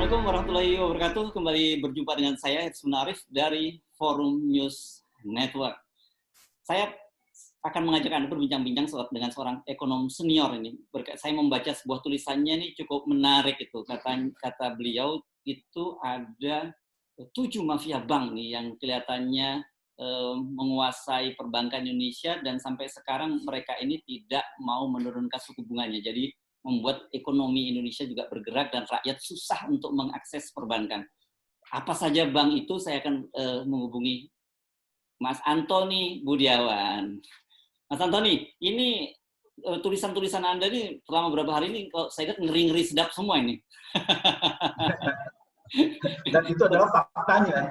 Assalamualaikum warahmatullahi wabarakatuh. Kembali berjumpa dengan saya, Edson Arif dari Forum News Network. Saya akan mengajak Anda berbincang-bincang dengan seorang ekonom senior ini. Saya membaca sebuah tulisannya ini cukup menarik itu. Kata beliau itu ada 7 mafia bank nih yang kelihatannya menguasai perbankan Indonesia dan sampai sekarang mereka ini tidak mau menurunkan suku bunganya. Jadi membuat ekonomi Indonesia juga bergerak dan rakyat susah untuk mengakses perbankan. Apa saja bank itu, saya akan menghubungi Mas Antoni Budiawan. Mas Antoni, ini tulisan-tulisan Anda ini selama beberapa hari ini, kalau saya lihat ngeri-ngeri sedap semua ini. Dan itu adalah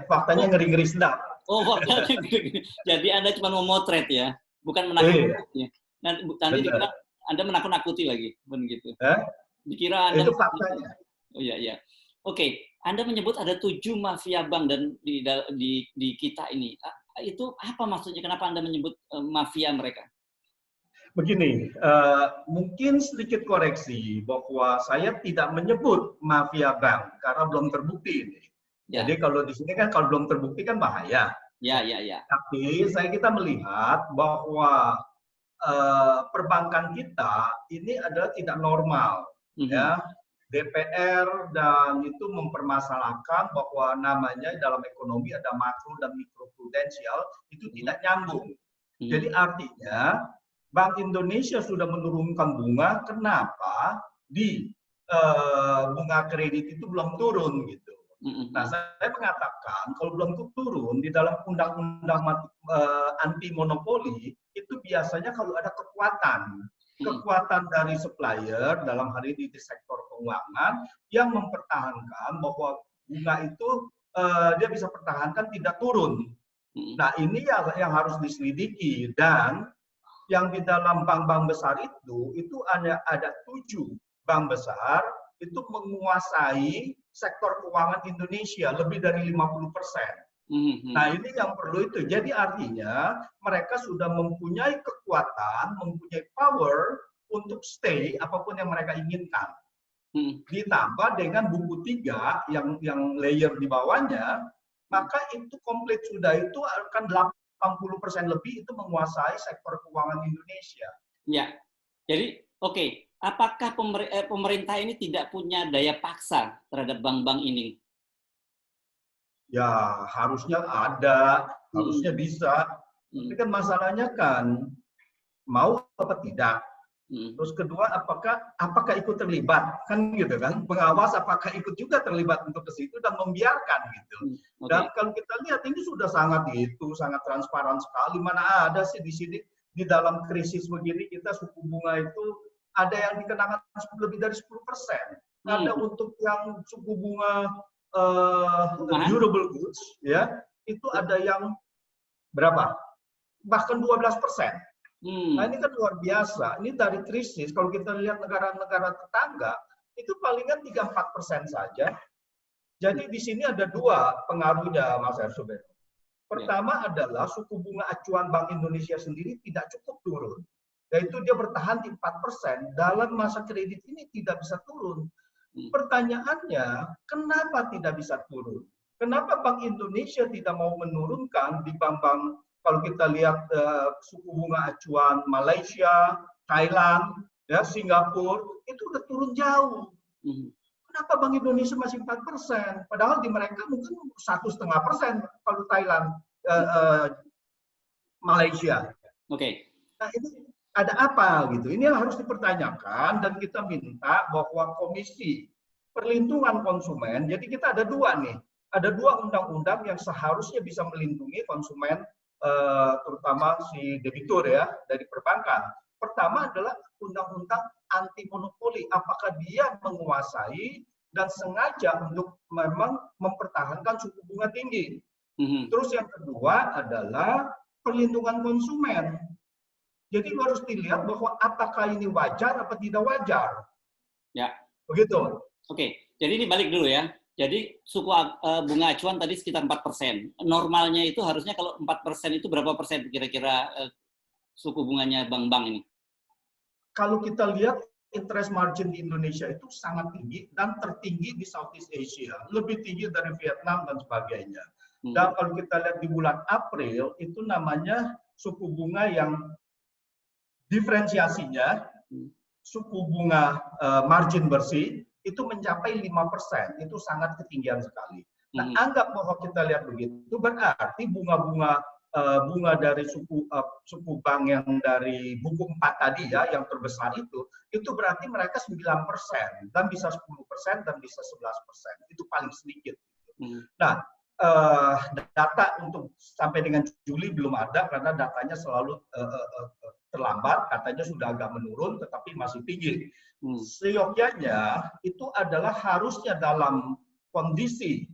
faktanya ngeri-ngeri sedap. Oh, faktanya ngeri-ngeri. Jadi Anda cuma mau motret ya, bukan menakut-nakuti. Nanti dikira Anda menakut-nakuti lagi, begitu. Dikira Anda itu faktanya. Oh iya. Oke, Anda menyebut ada 7 mafia bank dan di kita ini. Itu apa maksudnya? Kenapa Anda menyebut mafia mereka? Begini, mungkin sedikit koreksi bahwa saya tidak menyebut mafia bank karena belum terbukti ini. Ya. Jadi kalau di sini kan kalau belum terbukti kan bahaya. Ya. Tapi kita melihat bahwa perbankan kita ini adalah tidak normal. Ya. DPR dan itu mempermasalahkan bahwa namanya dalam ekonomi ada makro dan mikroprudensial itu tidak nyambung. Jadi artinya Bank Indonesia sudah menurunkan bunga, kenapa di bunga kredit itu belum turun gitu. Nah, saya mengatakan kalau belum turun di dalam undang-undang anti monopoli itu biasanya kalau ada kekuatan dari supplier dalam hal ini di sektor keuangan yang mempertahankan bahwa bunga itu dia bisa pertahankan tidak turun. Nah, ini yang harus diselidiki dan yang di dalam bank-bank besar itu ada 7 bank besar itu menguasai sektor keuangan Indonesia lebih dari 50%. Nah, ini yang perlu itu. Jadi artinya mereka sudah mempunyai kekuatan, mempunyai power untuk stay apapun yang mereka inginkan. Ditambah dengan buku 3 yang layer di bawahnya, maka itu komplit sudah itu akan 80% lebih itu menguasai sektor keuangan Indonesia. Ya, jadi oke. Apakah pemerintah ini tidak punya daya paksa terhadap bank-bank ini? Ya, harusnya ada, harusnya bisa. Tapi kan masalahnya kan mau apa tidak. Terus kedua, apakah ikut terlibat? Kan gitu kan. Pengawas apakah ikut juga terlibat untuk ke situ dan membiarkan gitu. Dan kalau kita lihat ini sudah sangat transparan sekali. Mana ada sih di sini di dalam krisis begini kita suku bunga itu ada yang dikenakan lebih dari 10%. Ada untuk yang suku bunga durable goods, ya itu ada yang berapa? Bahkan 12%. Nah, ini kan luar biasa. Ini dari krisis. Kalau kita lihat negara-negara tetangga, itu palingan 3-4% saja. Jadi di sini ada 2 pengaruhnya, Mas Ersoben. Pertama adalah suku bunga acuan Bank Indonesia sendiri tidak cukup turun. Yaitu dia bertahan di 4%. Dalam masa kredit ini tidak bisa turun. Pertanyaannya, kenapa tidak bisa turun? Kenapa Bank Indonesia tidak mau menurunkan di bank-bank, kalau kita lihat suku bunga acuan Malaysia, Thailand, ya, Singapura, itu udah turun jauh. Kenapa Bank Indonesia masih 4%? Padahal di mereka mungkin 1,5% kalau Thailand, Malaysia. Nah, ini ada apa gitu? Ini yang harus dipertanyakan dan kita minta bahwa Komisi Perlindungan Konsumen, jadi kita ada 2 nih, ada 2 undang-undang yang seharusnya bisa melindungi konsumen, terutama si debitur ya dari perbankan. Pertama adalah undang-undang anti monopoli, apakah dia menguasai dan sengaja untuk memang mempertahankan suku bunga tinggi. Terus yang kedua adalah perlindungan konsumen. Jadi harus dilihat bahwa apakah ini wajar atau tidak wajar. Ya. Begitu. Oke, jadi ini balik dulu ya. Jadi suku bunga acuan tadi sekitar 4%. Normalnya itu harusnya kalau 4% itu berapa persen kira-kira suku bunganya bank-bank ini? Kalau kita lihat interest margin di Indonesia itu sangat tinggi dan tertinggi di Southeast Asia, lebih tinggi dari Vietnam dan sebagainya. Dan kalau kita lihat di bulan April itu namanya suku bunga yang diferensiasinya, suku bunga margin bersih itu mencapai 5%, itu sangat ketinggian sekali. Nah, anggap bahwa kita lihat begitu, berarti bunga-bunga dari suku bank yang dari buku 4 tadi ya, yang terbesar itu berarti mereka 9% dan bisa 10% dan bisa 11%, itu paling sedikit. Nah, data untuk sampai dengan Juli belum ada karena datanya selalu terlambat, katanya sudah agak menurun tetapi masih tinggi. Seyogyanya itu adalah harusnya dalam kondisi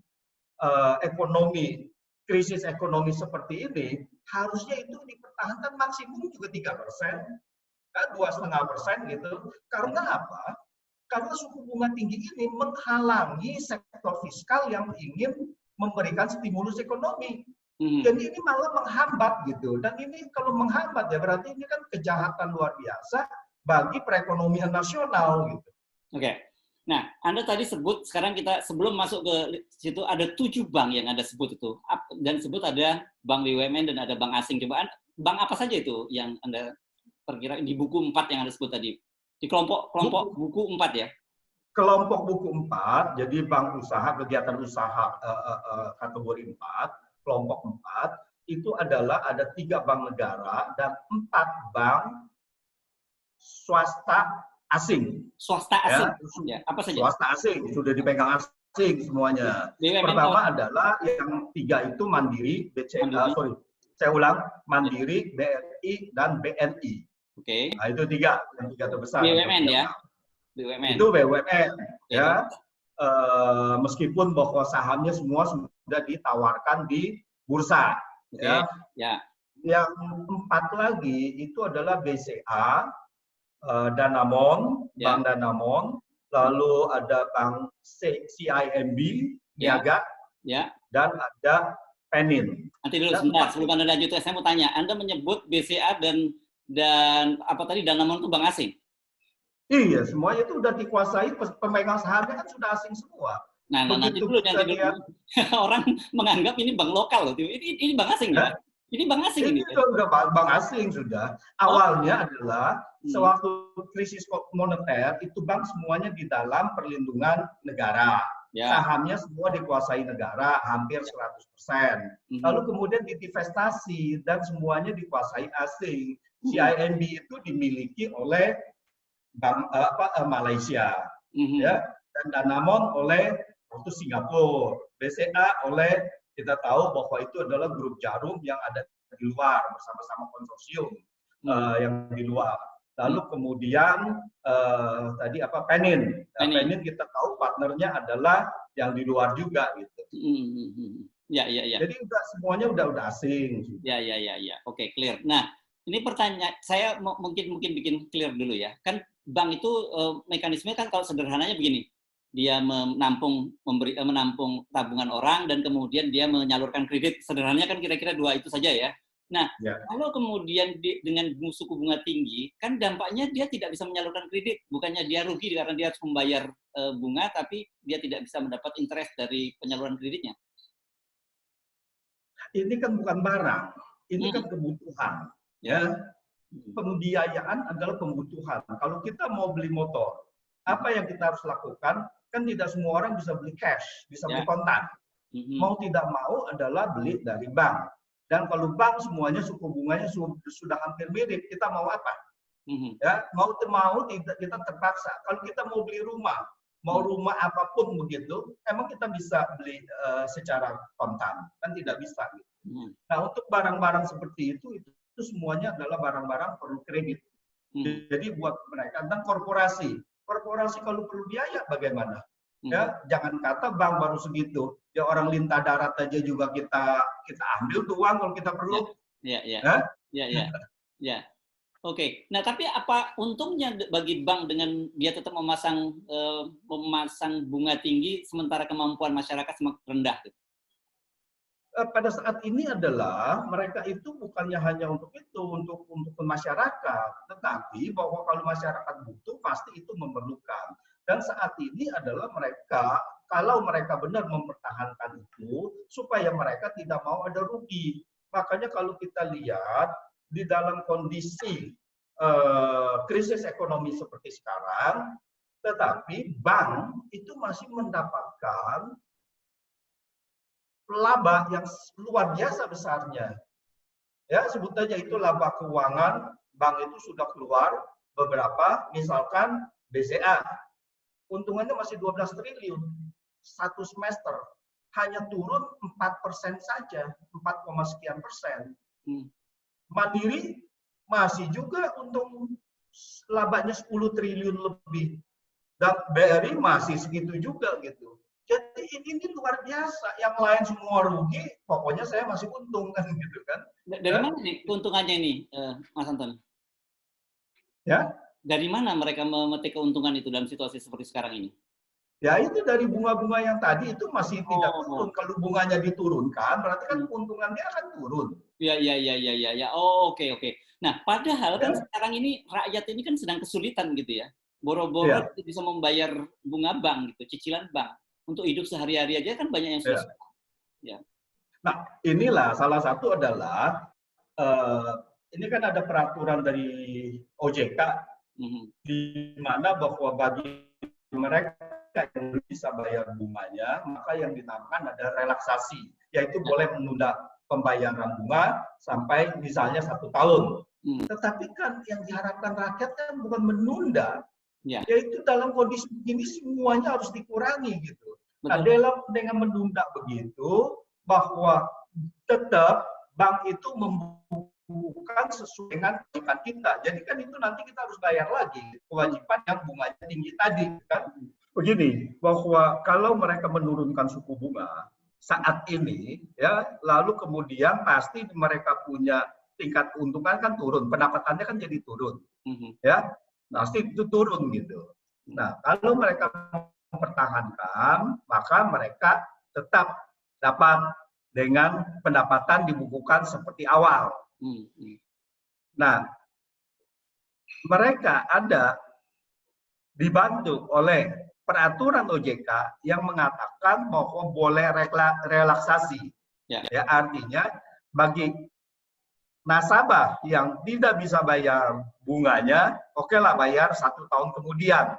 ekonomi, krisis ekonomi seperti ini, harusnya itu dipertahankan maksimum juga 3%, 2,5% gitu. Karena apa? Karena suku bunga tinggi ini menghalangi sektor fiskal yang ingin memberikan stimulus ekonomi. Jadi ini malah menghambat gitu. Dan ini kalau menghambat ya berarti ini kan kejahatan luar biasa bagi perekonomian nasional gitu. Oke. Nah, Anda tadi sebut, sekarang kita sebelum masuk ke situ ada 7 bank yang Anda sebut itu. Dan sebut ada bank BUMN dan ada bank asing. Coba bank apa saja itu yang Anda perkira di buku 4 yang Anda sebut tadi? Di kelompok buku 4 ya? Kelompok buku 4, jadi bank usaha, kegiatan usaha kategori 4, kelompok 4, itu adalah ada 3 bank negara dan 4 bank swasta asing. Swasta asing? Ya, apa saja? Swasta asing, sudah dipegang asing semuanya. Pertama adalah yang 3 itu Mandiri, saya ulang, Mandiri, BRI, dan BNI. Oke. Nah, itu 3, yang 3 terbesar. BUMN ya? BUMN. Itu BUMN, ya. Meskipun bahwa sahamnya semua sudah ditawarkan di bursa. Okay. Ya. Yang 4 lagi itu adalah BCA, Danamon, Bank Danamon, lalu ada Bank CIMB, Niaga, dan ada Penin. Nanti dulu sebentar, sebelum Anda lanjut, saya mau tanya, Anda menyebut BCA dan apa tadi, Danamon itu bank asing? Iya, semuanya itu udah dikuasai, pemegang sahamnya kan sudah asing semua. Nah, nanti dulu. Orang menganggap ini bank lokal loh. Ini bank asing ya? Ini bank asing ini. Itu udah bank asing sudah. Awalnya adalah sewaktu krisis moneter itu bank semuanya di dalam perlindungan negara. Sahamnya semua dikuasai negara hampir 100%. Lalu kemudian divestasi dan semuanya dikuasai asing. CIMB itu dimiliki oleh Bank Malaysia, ya, dan Danamon oleh Singapura, BCA oleh, kita tahu bahwa itu adalah grup Jarum yang ada di luar bersama-sama konsorsium yang di luar. Lalu kemudian tadi Penin. Penin kita tahu partnernya adalah yang di luar juga gitu. Ya. Jadi semuanya udah asing. Ya. Oke, clear. Nah, ini pertanyaan saya mungkin bikin clear dulu ya. Kan bank itu mekanismenya kan kalau sederhananya begini. Dia menampung tabungan orang dan kemudian dia menyalurkan kredit. Sederhananya kan kira-kira 2 itu saja ya. Nah, kalau kemudian dengan suku bunga tinggi, kan dampaknya dia tidak bisa menyalurkan kredit. Bukannya dia rugi karena dia harus membayar bunga, tapi dia tidak bisa mendapat interest dari penyaluran kreditnya. Ini kan bukan barang, ini kan kebutuhan. Ya, pembiayaan adalah kebutuhan. Kalau kita mau beli motor, apa yang kita harus lakukan? Kan tidak semua orang bisa beli cash, bisa beli kontan. Mau tidak mau adalah beli dari bank. Dan kalau bank semuanya suku bunganya sudah hampir mirip, kita mau apa? Ya, mau kita terpaksa. Kalau kita mau beli rumah, mau rumah apapun begitu, emang kita bisa beli secara kontan, kan tidak bisa. Gitu. Nah, untuk barang-barang seperti itu semuanya adalah barang-barang perlu kredit. Jadi buat mereka dan korporasi kalau perlu biaya bagaimana? Ya, jangan kata bank baru segitu. Ya orang lintah darat aja juga kita ambil tuh uang kalau kita perlu. Ya. Oke. Nah, tapi apa untungnya bagi bank dengan dia tetap memasang bunga tinggi sementara kemampuan masyarakat semakin rendah? pada saat ini adalah mereka itu bukannya hanya untuk itu, untuk masyarakat, tetapi bahwa kalau masyarakat butuh pasti itu memerlukan. Dan saat ini adalah mereka, kalau mereka benar mempertahankan itu, supaya mereka tidak mau ada rugi. Makanya kalau kita lihat di dalam kondisi krisis ekonomi seperti sekarang, tetapi bank itu masih mendapatkan laba yang luar biasa besarnya. Ya, sebut saja itu laba keuangan, bank itu sudah keluar beberapa, misalkan BCA, untungannya masih 12 triliun, satu semester, hanya turun 4% saja, 4, sekian persen. Mandiri masih juga untung labanya 10 triliun lebih, dan BRI masih segitu juga gitu. Jadi ini luar biasa. Yang lain semua rugi, pokoknya saya masih untung kan gitu kan. Dari mana nih keuntungannya ini, Mas Anton? Ya. Dari mana mereka memetik keuntungan itu dalam situasi seperti sekarang ini? Ya itu dari bunga-bunga yang tadi itu masih tidak turun. Kalau bunganya diturunkan, berarti kan keuntungan dia akan turun. Ya. Oh, oke. Nah, padahal kan sekarang ini rakyat ini kan sedang kesulitan gitu ya. Boro-boro bisa membayar bunga bank gitu, cicilan bank. Untuk hidup sehari-hari aja kan banyak yang susah. Ya. Nah, inilah salah satu adalah ini kan ada peraturan dari OJK di mana bahwa bagi mereka yang bisa bayar bunganya, maka yang dinamakan ada relaksasi, yaitu boleh menunda pembayaran bunga sampai misalnya 1 tahun. Tetapi kan yang diharapkan rakyat kan bukan menunda, yaitu dalam kondisi begini semuanya harus dikurangi gitu. Nah, dengan menunda begitu, bahwa tetap bank itu membukukan sesuai dengan kewajiban kita. Jadi kan itu nanti kita harus bayar lagi kewajiban yang bunganya tinggi tadi kan. Begini, bahwa kalau mereka menurunkan suku bunga saat ini, ya, lalu kemudian pasti mereka punya tingkat keuntungan kan turun, pendapatannya kan jadi turun, ya, pasti itu turun gitu. Nah, kalau mereka mempertahankan, maka mereka tetap dapat dengan pendapatan dibukukan seperti awal. Nah, mereka ada dibantu oleh peraturan OJK yang mengatakan bahwa boleh relaksasi. Ya, artinya bagi nasabah yang tidak bisa bayar bunganya, oke lah bayar 1 tahun kemudian.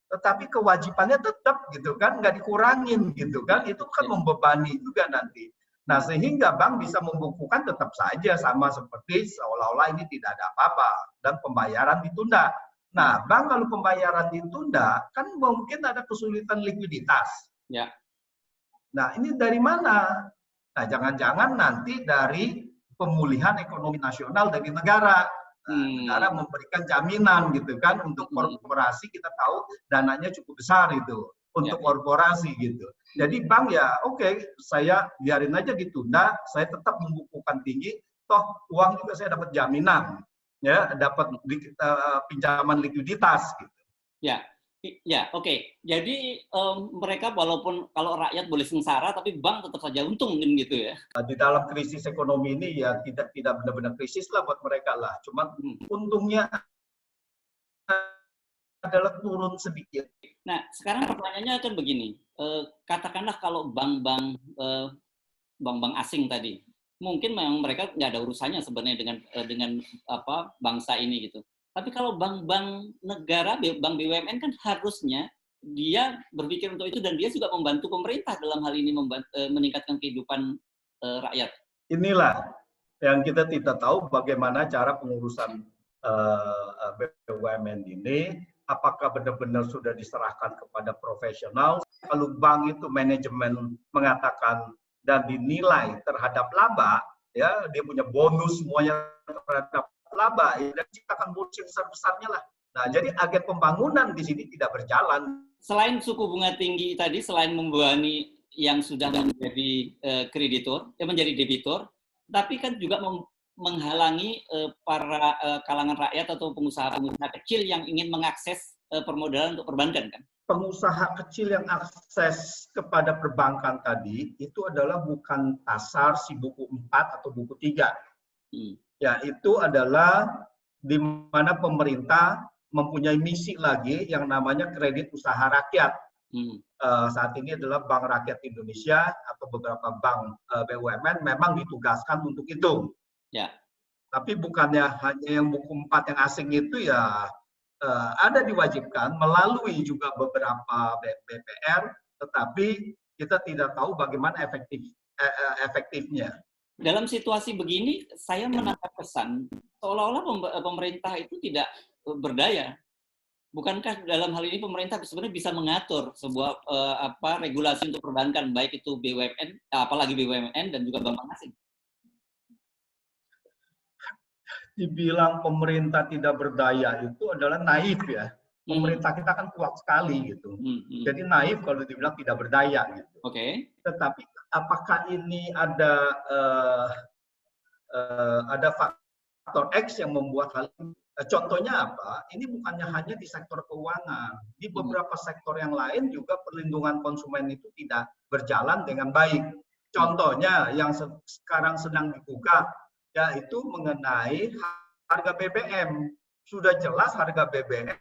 Tetapi kewajibannya tetap gitu kan, nggak dikurangin gitu kan, itu kan membebani juga nanti. Nah, sehingga bank bisa membukukan tetap saja sama seperti seolah-olah ini tidak ada apa-apa dan pembayaran ditunda. Nah, bank kalau pembayaran ditunda kan mungkin ada kesulitan likuiditas. Ya. Nah, ini dari mana? Nah, jangan-jangan nanti dari pemulihan ekonomi nasional dari negara. Negara memberikan jaminan gitu kan untuk korporasi, kita tahu dananya cukup besar itu untuk korporasi gitu. Jadi bank ya oke, saya biarin aja ditunda, saya tetap membukukan tinggi, toh uang juga saya dapat jaminan, ya, dapat pinjaman likuiditas gitu. Ya, oke. Jadi mereka walaupun kalau rakyat boleh sengsara, tapi bank tetap saja untung gitu ya. Di dalam krisis ekonomi ini ya tidak benar-benar krisis lah buat mereka lah. Cuma untungnya adalah turun sedikit. Nah, sekarang pertanyaannya kan begini. Katakanlah kalau bank-bank asing tadi, mungkin memang mereka nggak ada urusannya sebenarnya dengan apa bangsa ini gitu. Tapi kalau bank-bank negara, bank BUMN kan harusnya dia berpikir untuk itu dan dia juga membantu pemerintah dalam hal ini meningkatkan kehidupan rakyat. Inilah yang kita tidak tahu bagaimana cara pengurusan BUMN ini, apakah benar-benar sudah diserahkan kepada profesional. Kalau bank itu manajemen mengatakan dan dinilai terhadap laba, ya dia punya bonus semuanya terhadap laba, ya, dan ciptakan bonus yang besar-besarnya lah. Nah, jadi agen pembangunan di sini tidak berjalan. Selain suku bunga tinggi tadi, selain membebani yang sudah menjadi kreditur, menjadi debitur, tapi kan juga menghalangi para kalangan rakyat atau pengusaha-pengusaha kecil yang ingin mengakses permodalan untuk perbankan kan? Pengusaha kecil yang akses kepada perbankan tadi itu adalah bukan pasar si buku 4 atau buku 3. Ya, itu adalah di mana pemerintah mempunyai misi lagi yang namanya kredit usaha rakyat. Saat ini adalah Bank Rakyat Indonesia atau beberapa bank BUMN memang ditugaskan untuk itu. Ya. Tapi bukannya hanya yang buku 4 yang asing itu ya ada diwajibkan melalui juga beberapa BPR, tetapi kita tidak tahu bagaimana efektifnya. Dalam situasi begini, saya menangkap kesan seolah-olah pemerintah itu tidak berdaya. Bukankah dalam hal ini pemerintah sebenarnya bisa mengatur sebuah regulasi untuk perbankan, baik itu BUMN, apalagi BUMN dan juga bank asing? Dibilang pemerintah tidak berdaya itu adalah naif ya. Pemerintah kita kan kuat sekali gitu. Jadi naif kalau dibilang tidak berdaya gitu. Oke. Tetapi apakah ini ada faktor X yang membuat hal ini? Contohnya apa? Ini bukannya hanya di sektor keuangan. Di beberapa sektor yang lain juga perlindungan konsumen itu tidak berjalan dengan baik. Contohnya yang sekarang sedang digugat yaitu mengenai harga BBM. Sudah jelas harga BBM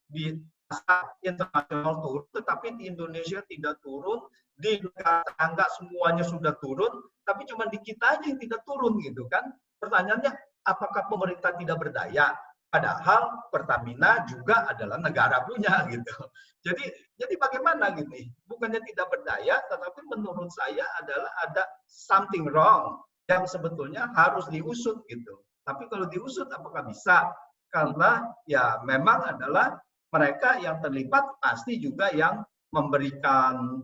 di pasar internasional turun, tetapi di Indonesia tidak turun. Di negara tetangga semuanya sudah turun, tapi cuma di kita aja yang tidak turun gitu kan. Pertanyaannya, apakah pemerintah tidak berdaya? Padahal Pertamina juga adalah negara punya gitu. Jadi bagaimana gitu? Bukannya tidak berdaya, tetapi menurut saya adalah ada something wrong yang sebetulnya harus diusut gitu. Tapi kalau diusut apakah bisa? Karena ya memang adalah mereka yang terlibat pasti juga yang memberikan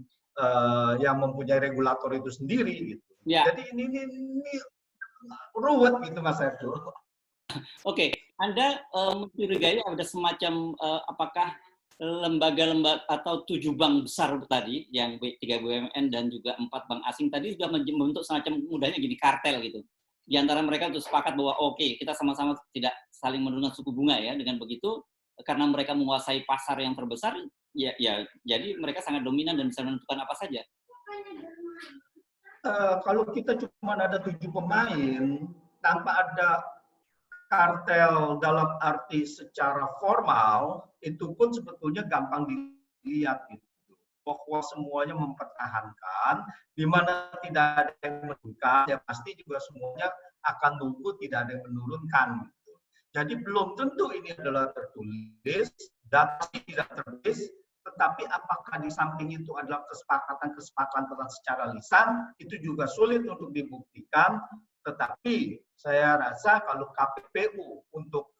yang mempunyai regulator itu sendiri gitu. Ya. Jadi ini ruwet gitu Mas Erdo. Oke, Anda mencurigai ada semacam apakah lembaga-lembaga atau 7 bank besar tadi, yang 3 BUMN dan juga 4 bank asing tadi sudah membentuk semacam mudahnya gini kartel gitu. Di antara mereka untuk sepakat bahwa oke, kita sama-sama tidak saling menurunkan suku bunga ya. Dengan begitu, karena mereka menguasai pasar yang terbesar, ya jadi mereka sangat dominan dan bisa menentukan apa saja. Kalau kita cuma ada 7 pemain, tanpa ada kartel dalam arti secara formal, itu pun sebetulnya gampang dilihat gitu. Bahwa semuanya mempertahankan, di mana tidak ada yang menurunkan, ya pasti juga semuanya akan nunggu tidak ada yang menurunkan. Gitu. Jadi belum tentu ini adalah tertulis, dan tidak tertulis, tetapi apakah di samping itu adalah kesepakatan secara lisan, itu juga sulit untuk dibuktikan. Tetapi saya rasa kalau KPPU untuk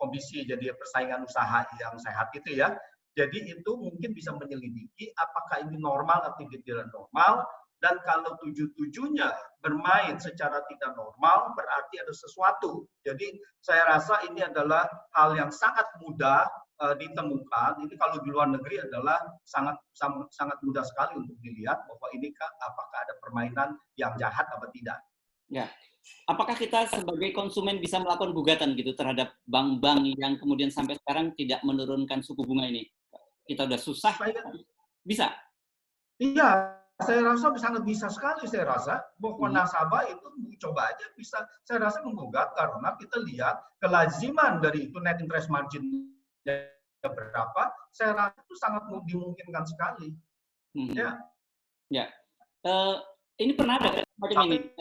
komisi jadi persaingan usaha yang sehat itu ya, jadi itu mungkin bisa menyelidiki apakah ini normal atau tidak normal, dan kalau 7-7-nya bermain secara tidak normal berarti ada sesuatu. Jadi saya rasa ini adalah hal yang sangat mudah ditemukan. Ini kalau di luar negeri adalah sangat mudah sekali untuk dilihat bahwa ini apakah ada permainan yang jahat atau tidak. Ya. Apakah kita sebagai konsumen bisa melakukan gugatan gitu terhadap bank-bank yang kemudian sampai sekarang tidak menurunkan suku bunga ini? Kita udah susah, bisa? Iya, saya rasa sangat bisa sekali. Saya rasa bahwa nasabah itu coba aja bisa. Saya rasa menggugat karena kita lihat kelaziman dari itu net interest margin berapa. Saya rasa itu sangat dimungkinkan sekali. Ya. Ya. Ini pernah ada macam ini.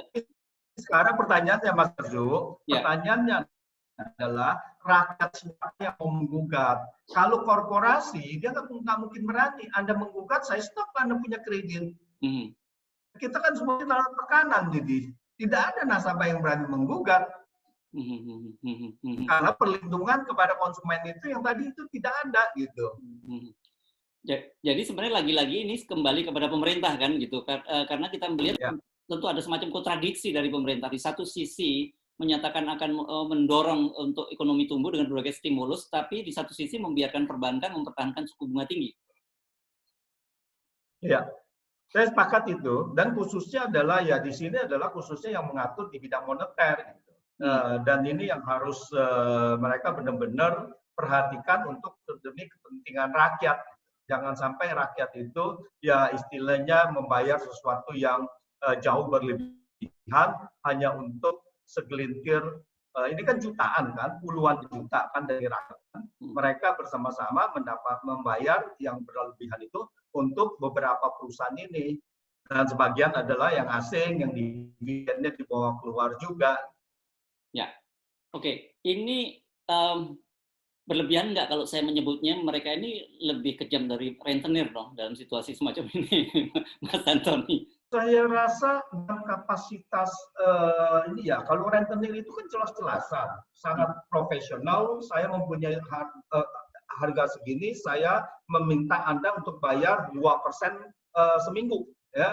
Sekarang pertanyaannya Mas Arjo, pertanyaannya adalah rakyat siapa yang mau menggugat. Kalau korporasi, dia nggak mungkin berani. Anda menggugat, saya stop, Anda punya kredit. Kita kan semuanya dalam tekanan, jadi tidak ada nasabah yang berani menggugat. Karena perlindungan kepada konsumen itu yang tadi itu tidak ada gitu. Jadi sebenarnya lagi-lagi ini kembali kepada pemerintah kan gitu, karena kita melihat tentu ada semacam kontradiksi dari pemerintah. Di satu sisi menyatakan akan mendorong untuk ekonomi tumbuh dengan berbagai stimulus, tapi di satu sisi membiarkan perbankan mempertahankan suku bunga tinggi. Ya, saya sepakat itu. Dan khususnya adalah ya di sini adalah khususnya yang mengatur di bidang moneter. Gitu. Dan ini yang harus mereka benar-benar diperhatikan untuk demi kepentingan rakyat. Jangan sampai rakyat itu ya istilahnya membayar sesuatu yang jauh berlebihan hanya untuk segelintir. Ini kan jutaan kan, puluhan juta kan dari rakyat. Mereka bersama-sama membayar yang berlebihan itu untuk beberapa perusahaan ini. Dan sebagian adalah yang asing, yang dividennya dibawa keluar juga. Ya, oke. Ini berlebihan nggak kalau saya menyebutnya mereka ini lebih kejam dari rentenir dong dalam situasi semacam ini, Mas Antoni? Saya rasa dalam kapasitas ini ya, kalau rentenir itu kan jelas-jelasan, sangat profesional. Saya mempunyai harga segini, saya meminta Anda untuk bayar 2% seminggu, ya.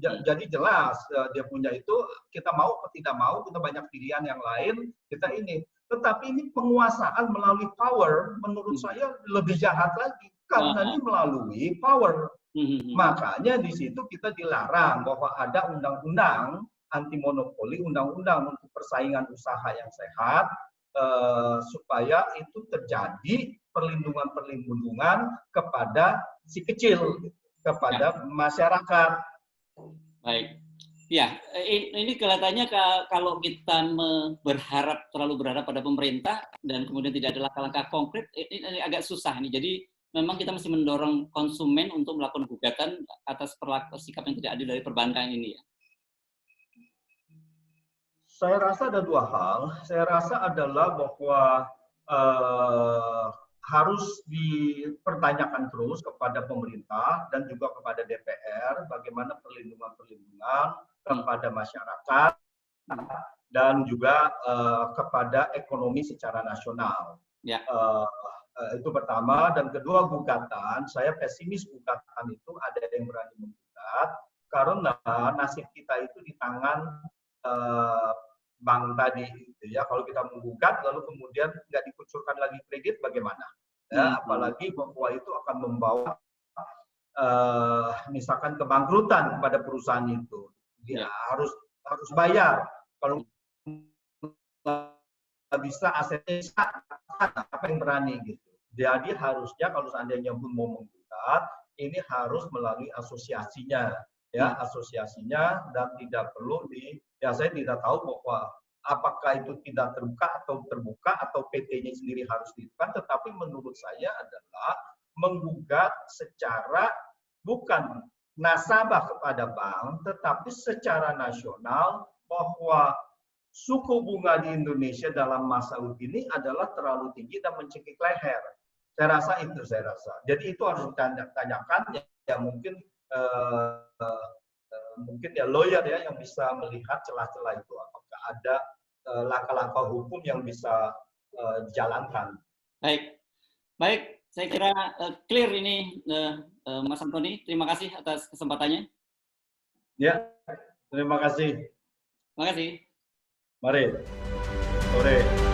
Jadi jelas dia punya itu, kita mau atau tidak mau, kita banyak pilihan yang lain, kita ini. Tetapi ini penguasaan melalui power, menurut saya lebih jahat lagi, karena ini melalui power. Makanya di situ kita dilarang bahwa ada undang-undang anti monopoli, undang-undang untuk persaingan usaha yang sehat, supaya itu terjadi perlindungan kepada si kecil, kepada masyarakat. Baik, ya ini kelihatannya kalau kita terlalu berharap pada pemerintah dan kemudian tidak ada langkah-langkah konkret, ini agak susah nih. Jadi memang kita mesti mendorong konsumen untuk melakukan gugatan atas sikap yang tidak adil dari perbankan ini ya. Saya rasa ada dua hal. Saya rasa adalah bahwa harus dipertanyakan terus kepada pemerintah dan juga kepada DPR bagaimana perlindungan kepada masyarakat dan juga kepada ekonomi secara nasional. Ya. Itu pertama, dan kedua gugatan, saya pesimis gugatan itu ada yang berani menggugat karena nasib kita itu di tangan bank tadi, gitu ya. Kalau kita menggugat lalu kemudian nggak dikucurkan lagi kredit, bagaimana? Ya, apalagi bahwa itu akan membawa misalkan kebangkrutan kepada perusahaan itu. Dia harus bayar. Kalau bisa asetnya apa yang berani gitu. Jadi harusnya kalau seandainya pun mau menggugat, ini harus melalui asosiasinya, ya asosiasinya, dan tidak perlu saya tidak tahu bahwa apakah itu tidak terbuka atau PT-nya sendiri harus dibuka, tetapi menurut saya adalah menggugat secara bukan nasabah kepada bank, tetapi secara nasional bahwa suku bunga di Indonesia dalam masa ini adalah terlalu tinggi dan mencekik leher. Saya rasa. Jadi itu harus ditanyakan ya mungkin ya lawyer ya yang bisa melihat celah-celah itu, apakah ada langkah-langkah hukum yang bisa dijalankan. Baik, saya kira clear ini Mas Antoni. Terima kasih atas kesempatannya. Ya, terima kasih. Terima kasih. Mari. Sore.